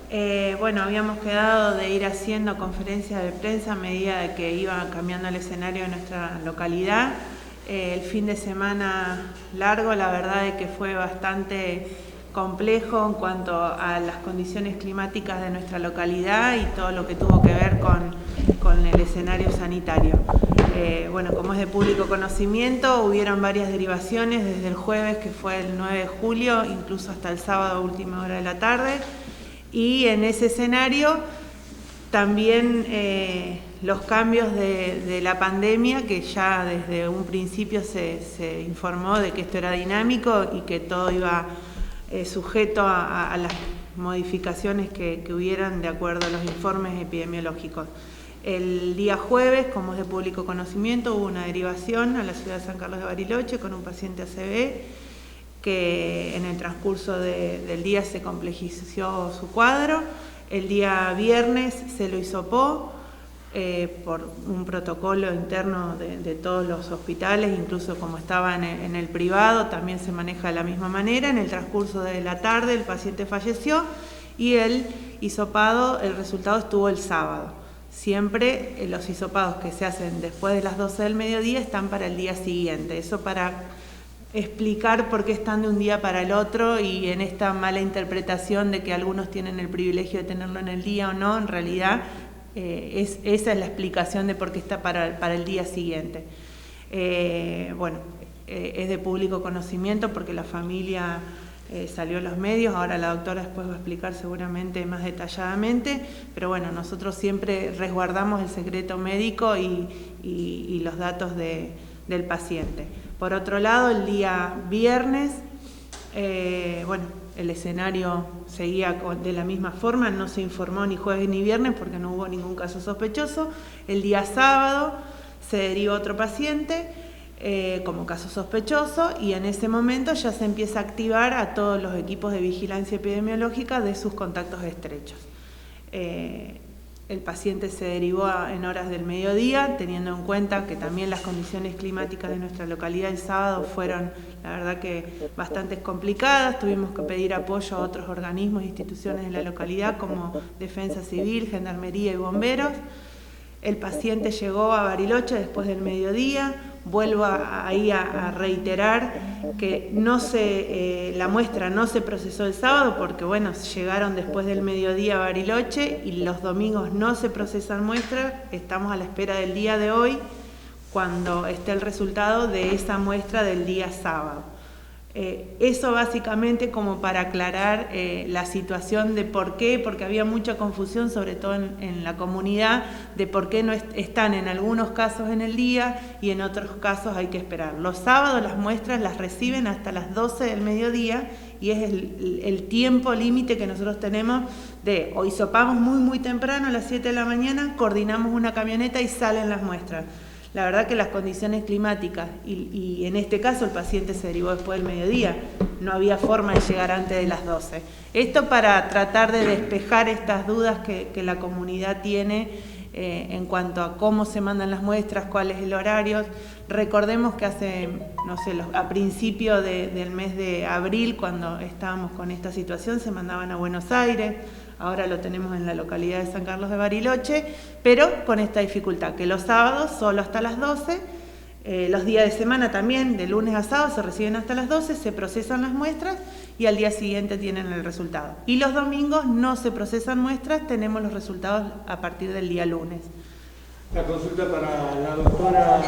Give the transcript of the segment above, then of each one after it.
Bueno, habíamos quedado de ir haciendo conferencias de prensa a medida de que iba cambiando el escenario de nuestra localidad. El fin de semana largo, la verdad es que fue bastante complejo en cuanto a las condiciones climáticas de nuestra localidad y todo lo que tuvo que ver con el escenario sanitario. Bueno, como es de público conocimiento, hubieron varias derivaciones desde el jueves, que fue el 9 de julio, incluso hasta el sábado a última hora de la tarde. Y en ese escenario también los cambios de la pandemia, que ya desde un principio se informó de que esto era dinámico y que todo iba sujeto a las modificaciones que hubieran de acuerdo a los informes epidemiológicos. El día jueves, como es de público conocimiento, hubo una derivación a la ciudad de San Carlos de Bariloche con un paciente ACV, que en el transcurso del día se complejizó su cuadro. El día viernes se lo hisopó por un protocolo interno de todos los hospitales, incluso como estaba en el privado, también se maneja de la misma manera. En el transcurso de la tarde el paciente falleció y el hisopado, el resultado estuvo el sábado. Siempre los hisopados que se hacen después de las 12 del mediodía están para el día siguiente. Eso para explicar por qué están de un día para el otro, y en esta mala interpretación de que algunos tienen el privilegio de tenerlo en el día o no, en realidad esa es la explicación de por qué está para el día siguiente. Bueno, es de público conocimiento porque la familia salió a los medios, ahora la doctora después va a explicar seguramente más detalladamente, pero bueno, nosotros siempre resguardamos el secreto médico y los datos del paciente. Por otro lado, el día viernes, bueno, el escenario seguía de la misma forma, no se informó ni jueves ni viernes porque no hubo ningún caso sospechoso. El día sábado se derivó otro paciente como caso sospechoso, y en ese momento ya se empieza a activar a todos los equipos de vigilancia epidemiológica de sus contactos estrechos. El paciente se derivó en horas del mediodía, teniendo en cuenta que también las condiciones climáticas de nuestra localidad el sábado fueron, la verdad, que bastante complicadas. Tuvimos que pedir apoyo a otros organismos e instituciones de la localidad como Defensa Civil, Gendarmería y Bomberos. El paciente llegó a Bariloche después del mediodía. Vuelvo ahí a reiterar que la muestra no se procesó el sábado porque, bueno, llegaron después del mediodía a Bariloche y los domingos no se procesan muestras. Estamos a la espera del día de hoy, cuando esté el resultado de esa muestra del día sábado. Eso básicamente como para aclarar la situación de por qué, porque había mucha confusión, sobre todo en la comunidad, de por qué no están en algunos casos en el día y en otros casos hay que esperar. Los sábados las muestras las reciben hasta las 12 del mediodía y es el tiempo límite que nosotros tenemos de, o hisopamos muy temprano a las 7 de la mañana, coordinamos una camioneta y salen las muestras. La verdad que las condiciones climáticas, y en este caso el paciente se derivó después del mediodía, no había forma de llegar antes de las 12. Esto para tratar de despejar estas dudas que la comunidad tiene en cuanto a cómo se mandan las muestras, cuál es el horario. Recordemos que a principio del mes de abril, cuando estábamos con esta situación, se mandaban a Buenos Aires. Ahora lo tenemos en la localidad de San Carlos de Bariloche, pero con esta dificultad, que los sábados solo hasta las 12, los días de semana también, de lunes a sábado, se reciben hasta las 12, se procesan las muestras y al día siguiente tienen el resultado. Y los domingos no se procesan muestras, tenemos los resultados a partir del día lunes. La consulta para la doctora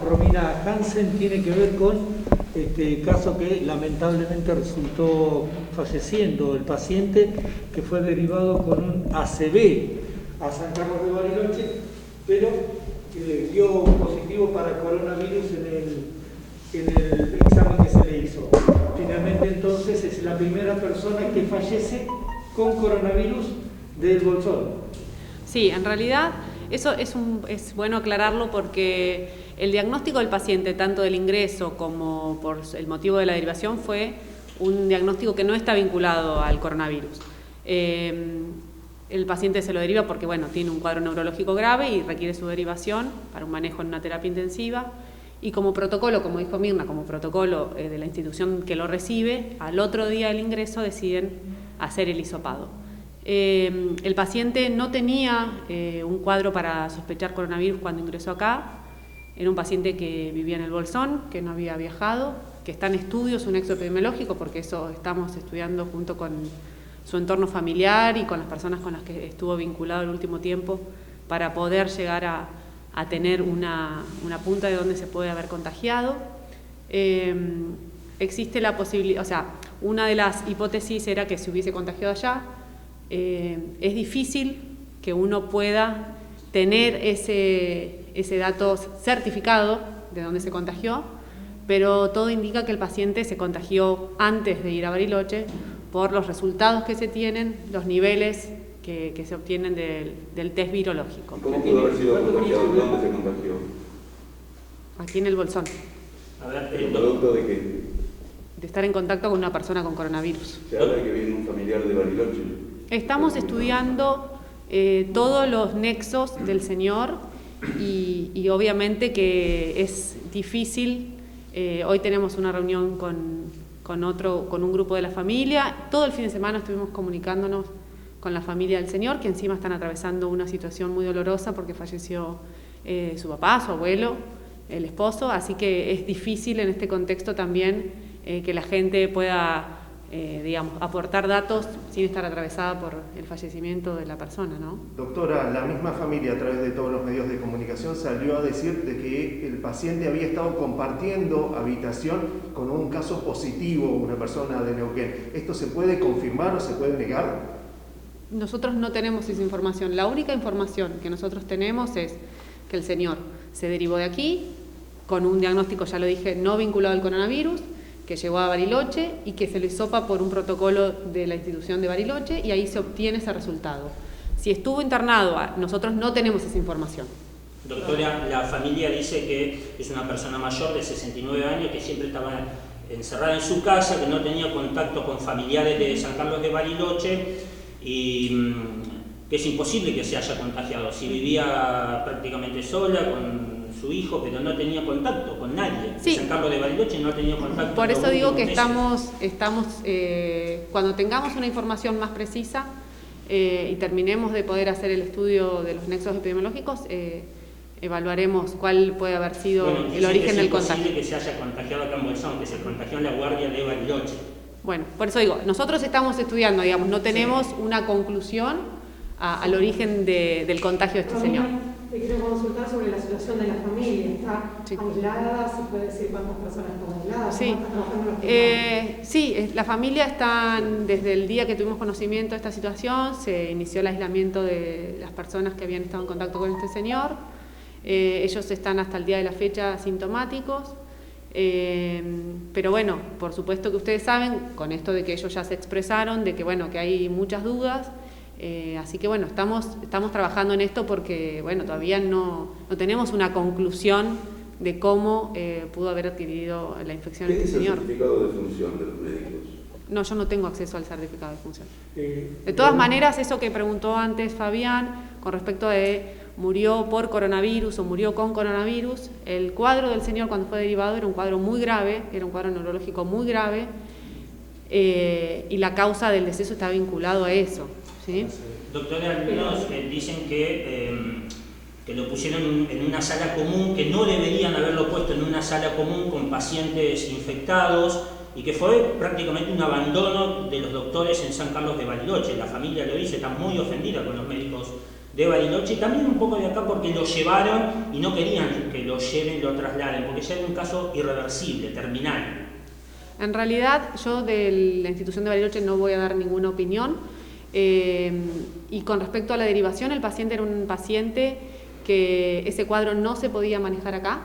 Romina Hansen tiene que ver con este caso que lamentablemente resultó falleciendo el paciente, que fue derivado con un ACV a San Carlos de Bariloche, pero dio positivo para coronavirus en el examen que se le hizo. Finalmente entonces es la primera persona que fallece con coronavirus del Bolsón. Sí, en realidad eso es bueno aclararlo porque el diagnóstico del paciente, tanto del ingreso como por el motivo de la derivación, fue un diagnóstico que no está vinculado al coronavirus. El paciente se lo deriva porque, bueno, tiene un cuadro neurológico grave y requiere su derivación para un manejo en una terapia intensiva. Y como protocolo, como dijo Mirna, como protocolo de la institución que lo recibe, al otro día del ingreso deciden hacer el hisopado. El paciente no tenía un cuadro para sospechar coronavirus cuando ingresó acá. Era un paciente que vivía en el Bolsón, que no había viajado, que está en estudios, un nexo epidemiológico, porque eso estamos estudiando junto con su entorno familiar y con las personas con las que estuvo vinculado el último tiempo para poder llegar a tener una punta de donde se puede haber contagiado. Existe la posibilidad, o sea, una de las hipótesis era que se hubiese contagiado allá. Es difícil que uno pueda tener ese dato certificado de dónde se contagió, pero todo indica que el paciente se contagió antes de ir a Bariloche por los resultados que se tienen, los niveles que se obtienen del test virológico. ¿Cómo pudo haber sido contagiado? ¿Dónde se contagió? Aquí en el Bolsón. A ver, ¿el producto de qué? De estar en contacto con una persona con coronavirus. Se habla de que viene un familiar de Bariloche. Estamos estudiando todos los nexos del señor y obviamente que es difícil. Hoy tenemos una reunión con un grupo de la familia. Todo el fin de semana estuvimos comunicándonos con la familia del señor, que encima están atravesando una situación muy dolorosa porque falleció su papá, su abuelo, el esposo, así que es difícil en este contexto también que la gente pueda, digamos, aportar datos sin estar atravesada por el fallecimiento de la persona, ¿no? Doctora, la misma familia a través de todos los medios de comunicación salió a decir de que el paciente había estado compartiendo habitación con un caso positivo, una persona de Neuquén. ¿Esto se puede confirmar o se puede negar? Nosotros no tenemos esa información. La única información que nosotros tenemos es que el señor se derivó de aquí con un diagnóstico, ya lo dije, no vinculado al coronavirus, que llegó a Bariloche y que se le hisopa por un protocolo de la institución de Bariloche y ahí se obtiene ese resultado. Si estuvo internado, nosotros no tenemos esa información. Doctora, la familia dice que es una persona mayor de 69 años que siempre estaba encerrada en su casa, que no tenía contacto con familiares de San Carlos de Bariloche y que es imposible que se haya contagiado. Si vivía prácticamente sola con su hijo, pero no tenía contacto con nadie. Sí. San Carlos de Bariloche no tenía contacto. Por eso digo que estamos cuando tengamos una información más precisa y terminemos de poder hacer el estudio de los nexos epidemiológicos, evaluaremos cuál puede haber sido el origen del contagio. Es imposible que se haya contagiado acá en Bolsón, que se contagió en la guardia de Bariloche. Bueno, por eso digo, nosotros estamos estudiando, digamos, no tenemos una conclusión al origen del contagio de este señor. Te quiero consultar sobre la situación de la familia. ¿Está aislada? ¿Se puede decir cuántas personas están aisladas? Sí, sí, la familia está, desde el día que tuvimos conocimiento de esta situación, se inició el aislamiento de las personas que habían estado en contacto con este señor. Ellos están hasta el día de la fecha asintomáticos. Pero bueno, por supuesto que ustedes saben, con esto de que ellos ya se expresaron, de que bueno, que hay muchas dudas. Así que bueno, estamos trabajando en esto porque bueno, todavía no tenemos una conclusión de cómo pudo haber adquirido la infección este señor. ¿Qué es el certificado de función de los médicos? No, yo no tengo acceso al certificado de función. De todas maneras, eso que preguntó antes Fabián, con respecto a murió por coronavirus o murió con coronavirus, el cuadro del señor cuando fue derivado era un cuadro muy grave, era un cuadro neurológico muy grave, y la causa del deceso está vinculado a eso. ¿Sí? Doctora, algunos dicen que lo pusieron en una sala común, que no deberían haberlo puesto en una sala común con pacientes infectados y que fue prácticamente un abandono de los doctores en San Carlos de Bariloche. La familia lo dice, está muy ofendida con los médicos de Bariloche y también un poco de acá porque lo llevaron y no querían que lo lleven y lo trasladen, porque ya era un caso irreversible, terminal. En realidad, yo de la institución de Bariloche no voy a dar ninguna opinión. Y con respecto a la derivación, el paciente era un paciente que ese cuadro no se podía manejar acá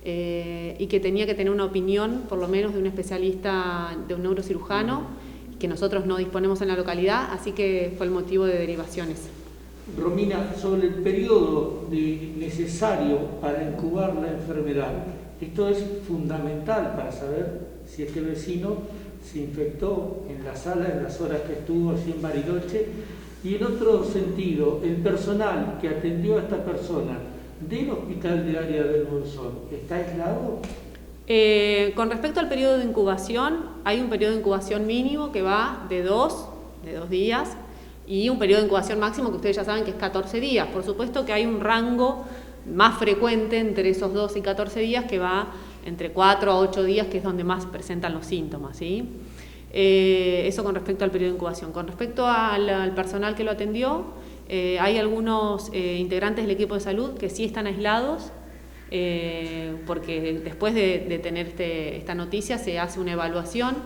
y que tenía que tener una opinión, por lo menos de un especialista, de un neurocirujano, que nosotros no disponemos en la localidad, así que fue el motivo de derivaciones. Romina, sobre el periodo necesario para incubar la enfermedad, esto es fundamental para saber si este vecino se infectó en la sala en las horas que estuvo allí en Bariloche. Y en otro sentido, el personal que atendió a esta persona del hospital de área del Bolsón, ¿está aislado? Con respecto al periodo de incubación, hay un periodo de incubación mínimo que va de dos días, y un periodo de incubación máximo que ustedes ya saben que es 14 días. Por supuesto que hay un rango más frecuente entre esos 12 y 14 días que va entre 4 a 8 días, que es donde más presentan los síntomas, ¿sí? Eso con respecto al periodo de incubación. Con respecto al personal que lo atendió, hay algunos integrantes del equipo de salud que sí están aislados, porque después de tener esta noticia se hace una evaluación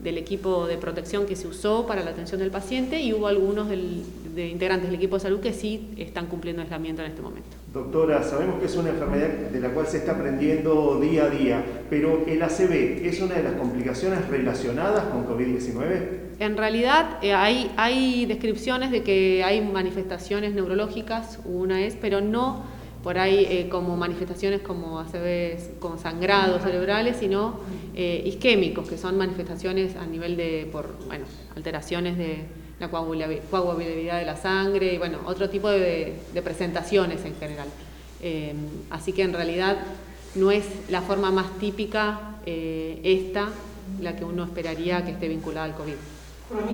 del equipo de protección que se usó para la atención del paciente y hubo algunos de integrantes del equipo de salud que sí están cumpliendo aislamiento en este momento. Doctora, sabemos que es una enfermedad de la cual se está aprendiendo día a día, pero ¿el ACV es una de las complicaciones relacionadas con COVID-19? En realidad hay descripciones de que hay manifestaciones neurológicas, una es, pero no por ahí como manifestaciones como ACV, como sangrados cerebrales, sino isquémicos, que son manifestaciones a nivel de, alteraciones de la coagulabilidad de la sangre y otro tipo de presentaciones en general. Así que en realidad no es la forma más típica la que uno esperaría que esté vinculada al COVID.